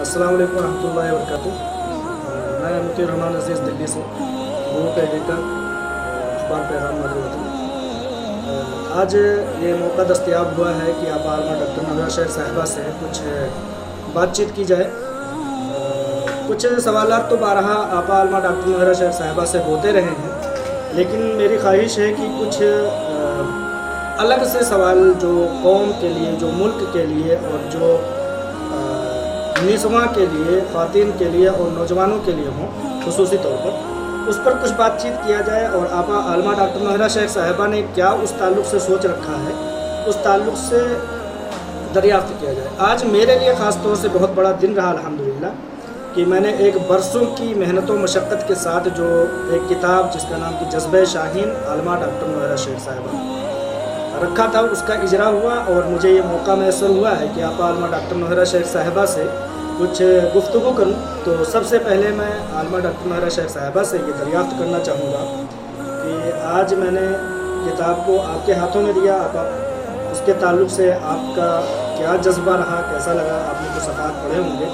अस्सलाम वालेकुम रहमतुल्लाहि व बरकातुहू। मैं मुतीर रहमान अजीज़ दिल्ली से ग्रुप एडिटर अखबार पैगाम मदरवतन। आज ये मौका दस्तयाब हुआ है कि आप आलमा डॉक्टर नौहरा शेख साहिबा से कुछ बातचीत की जाए। कुछ सवालात तो बारहा आप आलमा डॉक्टर नौहरा शेख साहिबा से होते रहे हैं, लेकिन मेरी ख्वाहिश है कि कुछ अलग से सवाल जो कौम के लिए, जो मुल्क के लिए और जो निस्वां के लिए, ख़वातीन के लिए और नौजवानों के लिए हों खुसूसी तौर पर, उस पर कुछ बातचीत किया जाए और आपा आलमा डॉक्टर नौहरा शेख साहिबा ने क्या उस ताल्लुक़ से सोच रखा है, उस ताल्लुक़ से दरियाफ्त किया जाए। आज मेरे लिए ख़ास तौर से बहुत बड़ा दिन रहा अल्हम्दुलिल्लाह कि मैंने एक बरसों की मेहनत व मशक्क़त के साथ जो एक किताब जिसका नाम कि जज्बे शाहीन आलमा डॉक्टर नौहरा शेख साहिबा रखा था, उसका इजरा हुआ और मुझे ये मौका मैसर हुआ है कि आप आलमा डॉक्टर नौहरा शेख साहिबा से कुछ गुफ्तगू करूं। तो सबसे पहले मैं आलमा डॉक्टर नौहरा शेख साहिबा से ये दरियाफ्त करना चाहूँगा कि आज मैंने किताब को आपके हाथों में दिया, आप उसके ताल्लुक़ से आपका क्या जज्बा रहा, कैसा लगा, आपने कुछ सफ़हात पढ़े होंगे,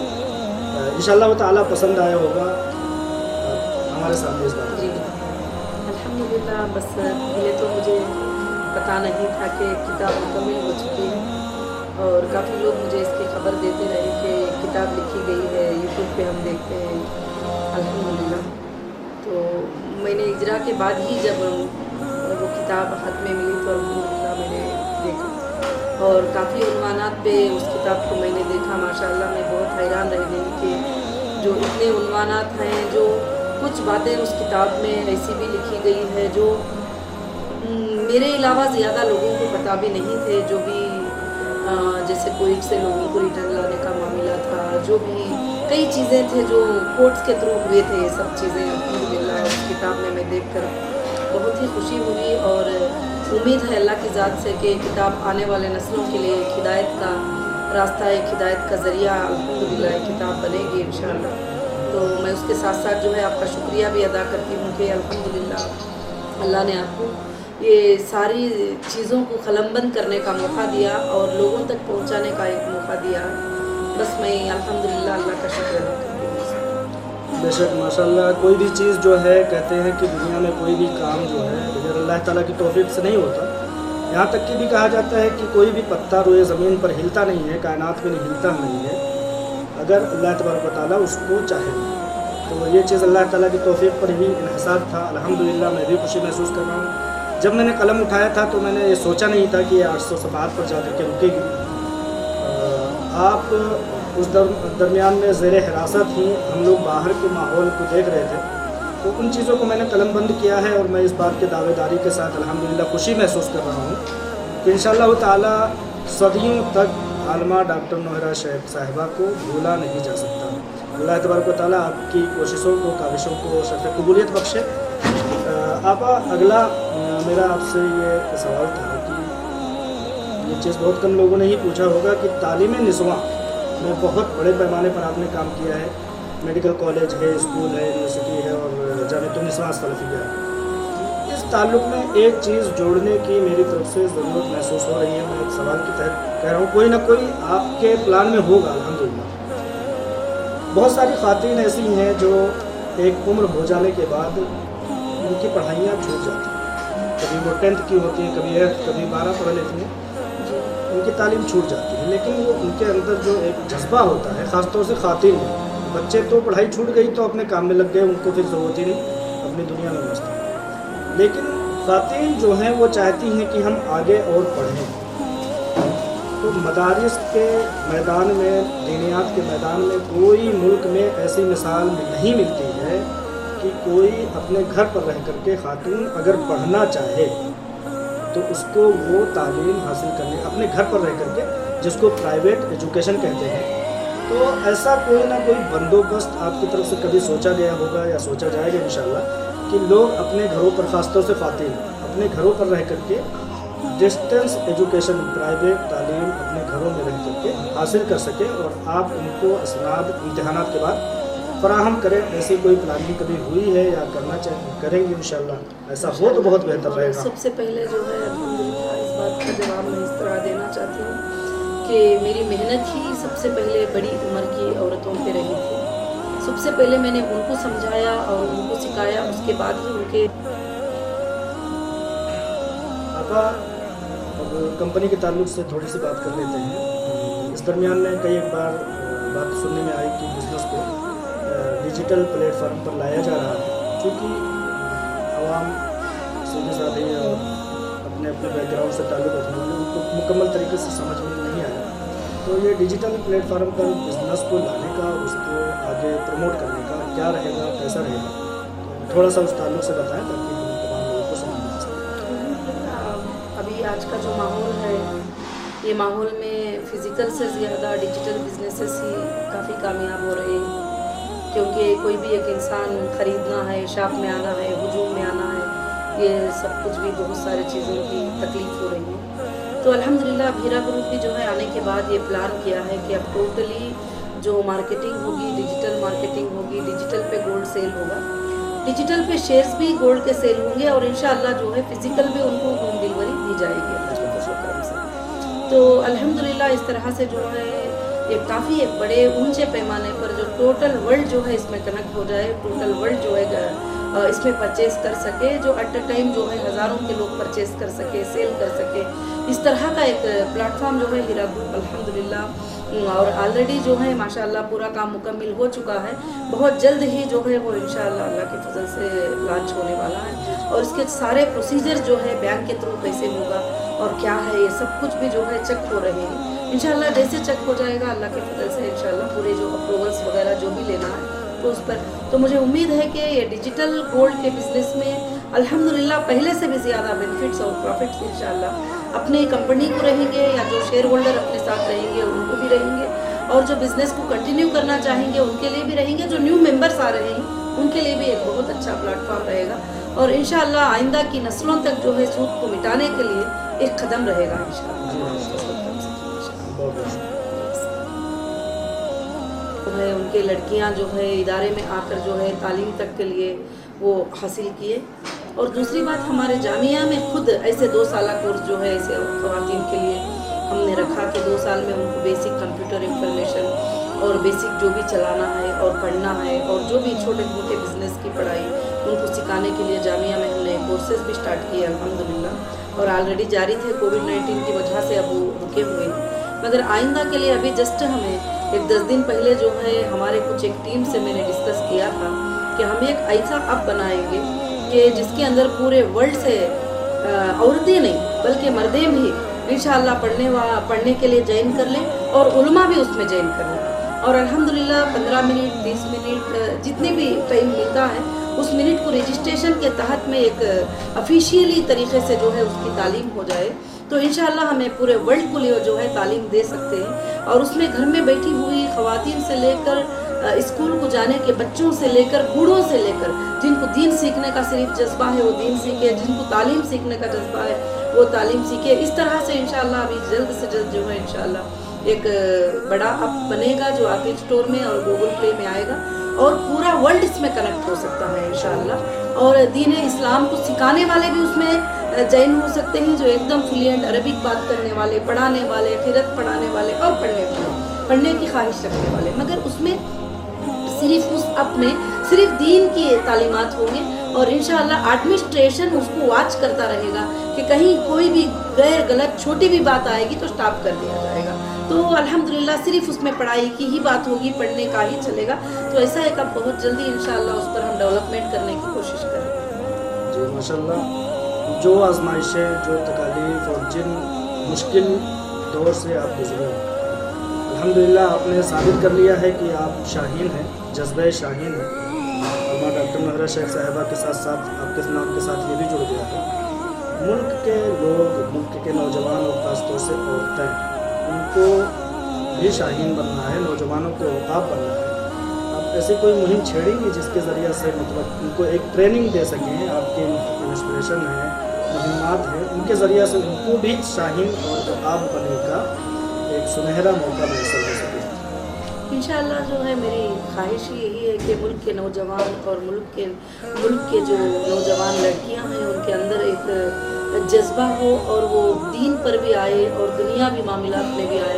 इंशाअल्लाह ताला पसंद आया होगा हमारे सामने इस बात। जी अल्हम्दुलिल्लाह। बस ये तो मुझे पता नहीं था कि किताब मुकम्मल हो चुकी है और काफ़ी लोग मुझे इसकी खबर देते रहे कि किताब लिखी गई है, यूट्यूब पे हम देखते हैं अल्हम्दुलिल्लाह। तो मैंने इजरा के बाद ही जब वो किताब हाथ में मिली तो अल्हम्दुलिल्लाह मैंने देखा और काफ़ी उन्वानात पे उस किताब को मैंने देखा। माशाअल्लाह मैं बहुत हैरान रह गई कि जो इतने उन्वानात हैं, जो कुछ बातें उस किताब में ऐसी भी लिखी गई है जो मेरे अलावा ज़्यादा लोगों को पता भी नहीं थे। जो भी जैसे कोविड से लोगों को रिटर्न लाने का मामला था, जो भी कई चीज़ें थे जो कोर्ट्स के थ्रू हुए थे, ये सब चीज़ें अल्हम्दुलिल्लाह उस किताब में मैं देखकर बहुत ही खुशी हुई और उम्मीद है अल्लाह की ज़ात से कि किताब आने वाले नस्लों के लिए एक हिदायत का रास्ता, एक हिदायत का ज़रिया अल्हम्दुलिल्लाह एक किताब बनेगी इंशाअल्लाह। तो मैं उसके साथ साथ जो है आपका शुक्रिया भी अदा करती हूँ कि अल्हम्दुलिल्लाह अल्लाह ने आपको ये सारी चीज़ों को क़लमबंद करने का मौका दिया और लोगों तक पहुंचाने का एक मौका दिया। बस मैं अल्हम्दुलिल्लाह अल्लाह का शुक्र अदा करती हूँ। बेशक माशाअल्लाह, कोई भी चीज़ जो है, कहते हैं कि दुनिया में कोई भी काम जो है बगैर अल्लाह ताला की तौफीक से नहीं होता। यहाँ तक कि भी कहा जाता है कि कोई भी पत्ता रोए ज़मीन पर हिलता नहीं है, कायनात में हिलता नहीं है अगर अल्लाह तबारक व तआला उसको चाहे। तो ये चीज़ अल्लाह ताला की तौफीक पर ही इन्हिसार था। अल्हम्दुलिल्लाह मैं भी खुशी महसूस कर रहा हूँ। जब मैंने कलम उठाया था तो मैंने ये सोचा नहीं था कि ये 800 सफ़हात पर जाकर के रुकेगी। आप उस दरमियान में ज़ेर हिरासत ही, हम लोग बाहर के माहौल को देख रहे थे, तो उन चीज़ों को मैंने कलमबंद किया है और मैं इस बात के दावेदारी के साथ अल्हम्दुलिल्लाह खुशी महसूस कर रहा हूँ कि इंशाअल्लाह ताला सदियों तक आलमा डॉक्टर नौहरा शेख साहिबा को भूला नहीं जा सकता। अल्लाह तबारक व तआला आपकी कोशिशों को, काविशों को शर्फ़ कबूलियत बख्शे। आपा अगला मेरा आपसे ये सवाल था कि ये चीज़ बहुत कम लोगों ने ही पूछा होगा कि तालीम निस्वां में बहुत बड़े पैमाने पर आपने काम किया है। मेडिकल कॉलेज है, स्कूल है, यूनिवर्सिटी है और जामिअतुन निस्वां सलफ़िया है। इस ताल्लुक़ में एक चीज़ जोड़ने की मेरी तरफ से ज़रूरत महसूस हो रही है। मैं एक सवाल के तहत कह रहा हूँ, कोई ना कोई आपके प्लान में होगा अल्हम्दुलिल्लाह। बहुत सारी ख़वातीन ऐसी हैं जो एक उम्र हो जाने के बाद उनकी पढ़ाइयाँ छूट जाती हैं। कभी वो 10th की होती हैं, कभी 8th, कभी 12 पढ़ लेती हैं, उनकी तालीम छूट जाती है। लेकिन वो उनके अंदर जो एक जज्बा होता है, ख़ासतौर से ख़वातीन में, बच्चे तो पढ़ाई छूट गई तो अपने काम में लग गए, उनको फिर ज़रूरत ही नहीं, अपनी दुनिया में मस्त हैं। लेकिन ख़वातीन जो हैं वो चाहती हैं कि हम आगे और पढ़ें। तो मदारिस के मैदान में, दीनियात के मैदान में कोई मुल्क में ऐसी मिसाल नहीं मिलती है कि कोई अपने घर पर रह करके खातून अगर पढ़ना चाहे तो उसको वो तालीम हासिल करने, अपने घर पर रह करके, जिसको प्राइवेट एजुकेशन कहते हैं, तो ऐसा कोई ना कोई बंदोबस्त आपकी तरफ से कभी सोचा गया होगा या सोचा जाएगा इंशाअल्लाह कि लोग अपने घरों पर, ख़ासतौर से ख़वातीन अपने घरों पर रह करके डिस्टेंस एजुकेशन, प्राइवेट तालीम अपने घरों में रह करके हासिल कर सके और आप उनको असनाद इम्तिहानात के बाद फराहम करें। ऐसी कोई प्लानिंग कभी हुई है या करना करेंगे इंशाअल्लाह? ऐसा हो तो बहुत बेहतर रहेगा। सबसे पहले जो है अल्हम्दुलिल्लाह इस बात का जवाब मैं इस तरह देना चाहती हूँ कि मेरी मेहनत ही सबसे पहले बड़ी उम्र की औरतों पे रही थी। सबसे पहले मैंने उनको समझाया और उनको सिखाया, उसके बाद ही उनके आपा अब कंपनी के ताल्लुक से थोड़ी सी बात कर लेते हैं। इस दरमियान में कई एक बार बात सुनने में आई कि बिज़नेस को डिजिटल प्लेटफार्म पर लाया जा रहा है, क्योंकि आवाम सीधे साधे और अपने अपने बैकग्राउंड से ताल्लुक़ रखने वाले उनको मुकम्मल तरीके से समझ में नहीं आया। तो ये डिजिटल प्लेटफार्म पर बिज़नेस को लाने का, उसको आगे प्रमोट करने का क्या रहेगा, कैसा रहेगा, तो थोड़ा सा उस ताल्लुक से बताएं ताकि हम तमाम लोगों को समझ में आ सके। अभी आज का जो माहौल है, ये माहौल में फ़िज़िकल से ज़्यादा डिजिटल बिजनेसेस ही काफ़ी कामयाब हो रहे हैं, क्योंकि कोई भी एक इंसान ख़रीदना है, शॉप में आना है, हुजूम में आना है, ये सब कुछ भी बहुत सारी चीज़ों की तकलीफ़ हो रही है। तो अल्हम्दुलिल्लाह भीरा ग्रुप भी जो है आने के बाद ये प्लान किया है कि अब टोटली जो मार्केटिंग होगी, डिजिटल मार्केटिंग होगी, डिजिटल पे गोल्ड सेल होगा, डिजिटल पे शेयर्स भी गोल्ड के सेल होंगे और इंशाअल्लाह जो है फ़िज़िकल भी उनको होम डिलीवरी दी जाएगी अल्लाह के फज़ल करम से। तो अल्हम्दुलिल्लाह इस तरह से जो है ये काफ़ी एक बड़े ऊंचे पैमाने पर जो टोटल वर्ल्ड जो है इसमें कनेक्ट हो जाए, टोटल वर्ल्ड जो है इसमें परचेज़ कर सके, जो एट अ टाइम जो है हज़ारों के लोग परचेज़ कर सके, सेल कर सके, इस तरह का एक प्लेटफॉर्म जो है हीरा ग्रुप अल्हम्दुलिल्लाह और ऑलरेडी जो है माशाअल्लाह पूरा काम मुकम्मल हो चुका है। बहुत जल्द ही जो है वो इंशाअल्लाह अल्लाह के फजल से लॉन्च होने वाला है और इसके सारे प्रोसीजर जो है बैंक के थ्रू कैसे होगा और क्या है ये सब कुछ भी जो है चेक हो रहे हैं। इंशाअल्लाह जैसे चेक हो जाएगा अल्लाह के फजल से इंशाअल्लाह पूरे जो अप्रूवल्स वगैरह जो भी लेना है तो उस पर तो मुझे उम्मीद है कि ये डिजिटल गोल्ड के बिज़नेस में अल्हम्दुलिल्लाह पहले से भी ज़्यादा बेनिफिट्स और प्रॉफिट्स इंशाअल्लाह अपने कंपनी को रहेंगे या जो शेयर होल्डर अपने साथ रहेंगे उनको भी रहेंगे और जो बिज़नेस को कंटिन्यू करना चाहेंगे उनके लिए भी रहेंगे, जो न्यू मेंबर्स आ रहे हैं उनके लिए भी एक बहुत अच्छा प्लेटफॉर्म रहेगा और इंशाअल्लाह आइंदा की नस्लों तक जो है सूद को मिटाने के लिए एक कदम रहेगा है। उनके लड़कियां जो है इदारे में आकर जो है तालीम तक के लिए वो हासिल किए और दूसरी बात हमारे जामिया में खुद ऐसे 2 साल कोर्स जो है ऐसे ख़वातीन के लिए हमने रखा कि 2 साल में उनको बेसिक कंप्यूटर इंफॉर्मेशन और बेसिक जो भी चलाना है और पढ़ना है और जो भी छोटे मोटे बिज़नेस की पढ़ाई उनको सिखाने के लिए जामिया में हमने कोर्सेज़ भी स्टार्ट किए अल्हम्दुलिल्लाह और ऑलरेडी जारी थे। कोविड-19 की वजह से अब वो रुके हुए हैं, मगर आइंदा के लिए अभी जस्ट हमें एक 10 दिन पहले जो है हमारे कुछ एक टीम से मैंने डिस्कस किया था कि हम एक ऐसा ऐप बनाएंगे कि जिसके अंदर पूरे वर्ल्ड से औरतें नहीं बल्कि मर्दें भी इंशाअल्लाह पढ़ने के लिए ज्वाइन कर लें और उलमा भी उसमें ज्वाइन कर लें और अल्हम्दुलिल्लाह 15 मिनट 20 मिनट जितने भी टाइम मिलता है उस मिनट को रजिस्ट्रेशन के तहत में एक ऑफिशियली तरीके से जो है उसकी तालीम हो जाए तो इंशाअल्लाह हमें पूरे वर्ल्ड को लिए जो है तालीम दे सकते हैं और उसमें घर में बैठी हुई ख़वातीन से लेकर स्कूल को जाने के बच्चों से लेकर बूढ़ों से लेकर जिनको दीन सीखने का सिर्फ जज्बा है वो दीन सीखे, जिनको तालीम सीखने का जज्बा है वो तालीम सीखे। इस तरह से इंशाअल्लाह अभी जल्द से जल्द जो है इंशाअल्लाह एक बड़ा ऐप बनेगा जो एप्पल स्टोर में और गूगल प्ले में आएगा और पूरा वर्ल्ड इसमें कनेक्ट हो सकता है इंशाअल्लाह और दीन इस्लाम को सिखाने वाले भी उसमें जैन हो सकते हैं जो एकदम फ्लुएंट अरबिक बात करने वाले, पढ़ाने वाले, क़िरात पढ़ाने वाले और पढ़ने की ख्वाहिश रखने वाले, मगर उसमें सिर्फ उस ऐप में सिर्फ दीन की तालीमात होंगे और इंशाअल्लाह एडमिनिस्ट्रेशन उसको वॉच करता रहेगा कि कहीं कोई भी गैर गलत छोटी भी बात आएगी तो स्टॉप कर दिया जाएगा। तो अल्हम्दुलिल्लाह सिर्फ उसमें पढ़ाई की ही बात होगी, पढ़ने का ही चलेगा। तो ऐसा एक अब बहुत जल्दी इंशाअल्लाह उस पर हम डेवलपमेंट करने की कोशिश करेंगे। जी माशाअल्लाह, जो आजमाइशें, जो तकालीफ और जिन मुश्किल दौर से आप गुजरे अल्हम्दुलिल्लाह आपने साबित कर लिया है कि आप शाहीन हैं, जज्बे शाहीन हैं। और डॉक्टर महरा शेख साहिबा के साथ साथ आपके नाम के साथ ये भी जुड़ गया है। मुल्क के लोग, मुल्क के नौजवान और ख़ासतौर से औरतें, उनको भी शाहीन बनना है, नौजवानों को आप बनना है। आप ऐसी कोई मुहिम छेड़ेंगी जिसके ज़रिए से मतलब उनको एक ट्रेनिंग दे सकें, आपके इंस्पिरेशन है, मुहिमात है, उनके ज़रिए से उनको भी शाहीन और आप बनने का एक सुनहरा मौका मैसर हो सके। इंशाअल्लाह जो है मेरी ख्वाहिश यही है कि मुल्क के नौजवान और मुल्क के जो नौजवान लड़कियां हैं उनके अंदर एक जज्बा हो और वो दीन पर भी आए और दुनियावी मामलात में भी आए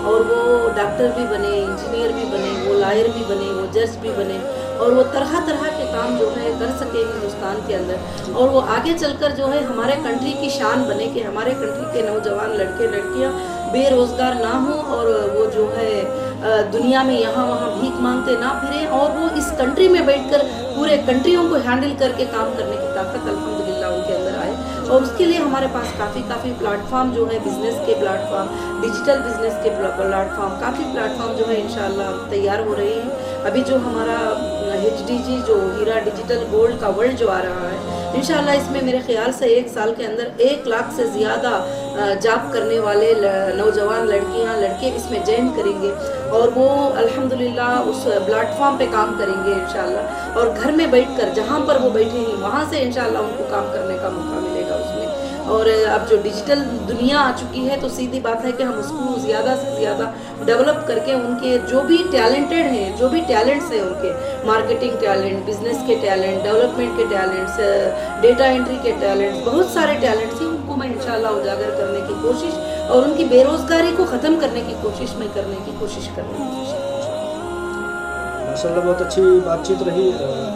اور وہ डॉक्टर भी बने, इंजीनियर भी बने, वो लॉयर भी बने, वो जज भी बने, और वो तरह तरह के काम जो है कर सके हिंदुस्तान के अंदर, और वो आगे चलकर जो है हमारे कंट्री की शान बने कि हमारे कंट्री के नौजवान लड़के लड़कियां बेरोज़गार ना हों, और वो जो है दुनिया में यहाँ वहाँ भीख मांगते ना फिरें, और वो इस कंट्री में बैठकर पूरे कंट्रियों को हैंडल करके काम करने की ताकत अल्हम्दुलिल्लाह उनके अंदर आए। और उसके लिए हमारे पास काफ़ी प्लेटफॉर्म जो है, बिज़नेस के प्लेटफॉर्म, डिजिटल बिज़नेस के प्लेटफॉर्म, काफ़ी प्लेटफॉर्म जो है इंशाअल्लाह तैयार हो रहे हैं। अभी जो हमारा HDG जो हीरा डिजिटल गोल्ड का वर्ल्ड जो आ रहा है, इंशाअल्लाह इसमें मेरे ख्याल से 1 साल के अंदर 1 लाख से ज़्यादा जॉब करने वाले नौजवान लड़कियां लड़के इसमें ज्वाइन करेंगे, और वो अल्हम्दुलिल्लाह उस प्लेटफॉर्म पे काम करेंगे इंशाअल्लाह, और घर में बैठकर जहाँ पर वो बैठे हैं वहाँ से इंशाअल्लाह उनको काम करने का मौका मिलेगा उसमें। और अब जो डिजिटल दुनिया आ चुकी है तो सीधी बात है कि हम उसको ज़्यादा से ज़्यादा डेवलप करके उनके जो भी टैलेंटेड हैं, जो भी टैलेंट्स हैं उनके, मार्केटिंग टैलेंट, बिजनेस के टैलेंट, डेवलपमेंट के टैलेंट्स, डेटा एंट्री के टैलेंट्स, बहुत सारे टैलेंट्स हैं, उनको मैं इंशाल्लाह उजागर करने की कोशिश और उनकी बेरोज़गारी को ख़त्म करने की कोशिश मैं करने की कोशिश कर रही हूँ। माशाल्लाह बहुत अच्छी बातचीत रही।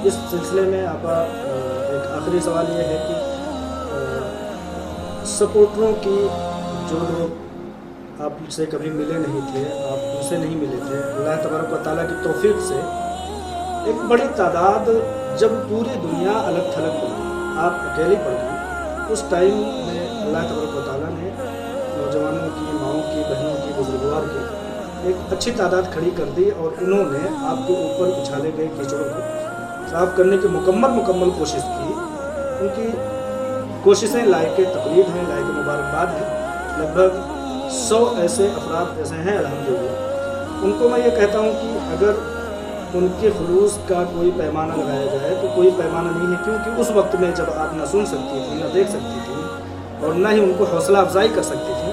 इस सिलसिले में आपका एक आखिरी सवाल ये है कि सपोर्टरों की जो लोग आपसे कभी मिले नहीं थे, आप उनसे नहीं मिले थे, अल्लाह तबारक व तआला की तौफीक से एक बड़ी तादाद जब पूरी दुनिया अलग थलग पड़ी, आप अकेली पड़ गई, उस टाइम में अल्लाह तबारक व तआला ने नौजवानों की, माओं की, बहनों की, बुजुर्गवार की एक अच्छी तादाद खड़ी कर दी, और उन्होंने आपके ऊपर उछाले गए कीचड़ों को साफ करने की मुकम्मल कोशिश की। उनकी कोशिशें लायक तकलीद हैं, लायक मुबारकबाद हैं। लगभग 100 ऐसे अफराद ऐसे हैं अल्हम्दुलिल्लाह, उनको मैं ये कहता हूँ कि अगर उनके खुलूस का कोई पैमाना लगाया जाए तो कोई पैमाना नहीं है, क्योंकि उस वक्त में जब आप ना सुन सकती थी, ना देख सकती थी, और ना ही उनको हौसला अफजाई कर सकती थी,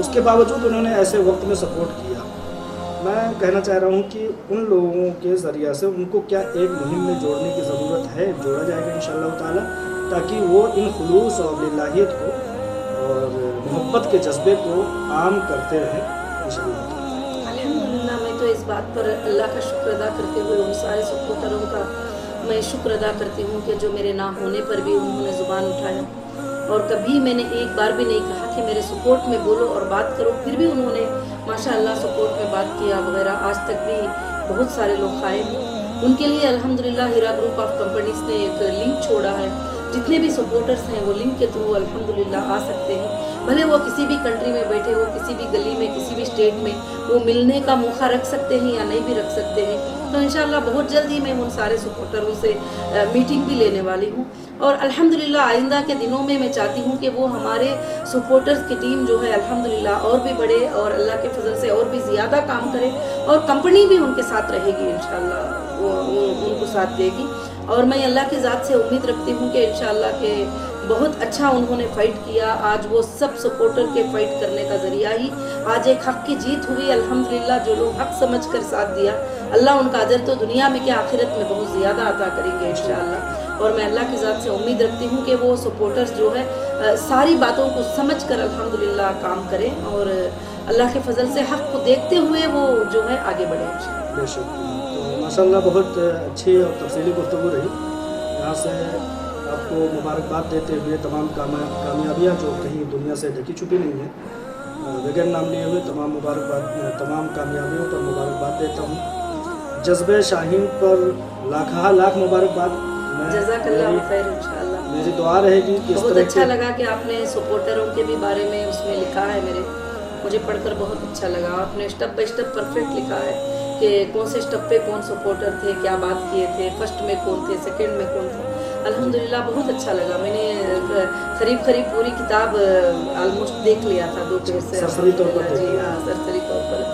उसके बावजूद उन्होंने ऐसे वक्त में सपोर्ट किया। मैं कहना चाह रहा हूँ कि उन लोगों के ज़रिया से उनको क्या एक मुहिम में जोड़ने की ज़रूरत है, जोड़ा जाएगा इंशाअल्लाह ताला, ताकि वो इन खुलूस और लिल्लाहियत को और मोहब्बत के जज्बे को आम करते रहें इंशाअल्लाह। अल्हम्दुलिल्लाह, मैं तो इस बात पर अल्लाह का शुक्र अदा करते हुए उन सारे सपोर्टरों का मैं शुक्र अदा करती हूँ कि जो मेरे ना होने पर भी उन्होंने ज़ुबान उठाया, और कभी मैंने एक बार भी नहीं कहा कि मेरे सपोर्ट में बोलो और बात करो, फिर भी उन्होंने माशाअल्लाह सपोर्ट में बात किया वगैरह। आज तक भी बहुत सारे लोग आए हैं, उनके लिए अल्हम्दुलिल्लाह हीरा ग्रुप ऑफ कंपनीज़ ने एक लिंक छोड़ा है, जितने भी सपोर्टर्स हैं वो लिंक के थ्रू अल्हम्दुलिल्लाह आ सकते हैं, भले वो किसी भी कंट्री में बैठे हो, किसी भी गली में, किसी भी स्टेट में, वो मिलने का मौका रख सकते हैं या नहीं भी रख सकते हैं। तो इंशाअल्लाह बहुत जल्द ही मैं उन सारे सपोर्टरों से मीटिंग भी लेने वाली हूँ, और अल्हम्दुलिल्लाह आइंदा के दिनों में मैं चाहती हूँ कि वो हमारे सपोर्टर्स की टीम जो है अल्हम्दुलिल्लाह और भी बढ़े, और अल्लाह के फजल से और भी ज़्यादा काम करे, और कंपनी भी उनके साथ रहेगी इंशाअल्लाह, वो उनको साथ देगी। और मैं अल्लाह की ज़ात से उम्मीद रखती हूँ कि इंशाअल्लाह के बहुत अच्छा उन्होंने फ़ाइट किया। आज वो सब सपोर्टर के फ़ाइट करने का ज़रिया ही आज एक हक़ की जीत हुई अल्हम्दुलिल्लाह। जो लोग हक़ समझ कर साथ दिया, अल्लाह उनका अजर तो दुनिया में क्या आखिरत में बहुत ज़्यादा अता करेंगे इंशाअल्लाह। और मैं अल्लाह की ज़ात से उम्मीद रखती हूँ कि वो सपोर्टर्स जो है सारी बातों को समझ कर अल्हम्दुलिल्लाह काम करें, और अल्लाह के फजल से हक़ को देखते हुए वो जो है आगे बढ़े। बेशक, तो माशाअल्लाह बहुत अच्छी और तफसीली गुफ्तगू रही। यहाँ से आपको मुबारकबाद देते हुए तमाम कामयाबियाँ जो कहीं दुनिया से ढकी छुपी नहीं है, बगैर नाम लिए हुए तमाम कामयाबियों पर मुबारकबाद देता हूँ। जज्बे शाहीन पर लाख मुबारकबाद। जज़ाकल्लाह खैर इंशाअल्लाह। मेरी दुआ रहेगी कि बहुत अच्छा लगा कि आपने सपोर्टरों के भी बारे में उसमें लिखा है, मुझे पढ़कर बहुत अच्छा लगा। आपने स्टेप बाय स्टेप परफेक्ट लिखा है कि कौन से स्टेप पे कौन सपोर्टर थे, क्या बात किए थे, फर्स्ट में कौन थे, सेकंड में कौन थे। अल्हम्दुलिल्लाह बहुत अच्छा लगा। मैंने करीब पूरी किताब ऑलमोस्ट देख लिया था, 2 पेज से सरसरी तौर पर। जी हाँ, सरसरी तौर पर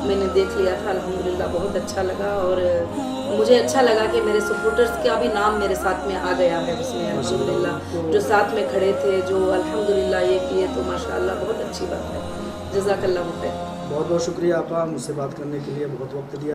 मैंने देख लिया था। अल्हम्दुलिल्लाह बहुत अच्छा लगा, और मुझे अच्छा लगा कि मेरे सपोर्टर्स का भी नाम मेरे साथ में आ गया है उसमें अल्हम्दुलिल्लाह। जो साथ में खड़े थे, जो अल्हम्दुलिल्लाह ये किए, तो माशाअल्लाह बहुत अच्छी बात है। जज़ाकल्लाह खैर। बहुत शुक्रिया आपका मुझसे बात करने के लिए, बहुत वक्त दिया।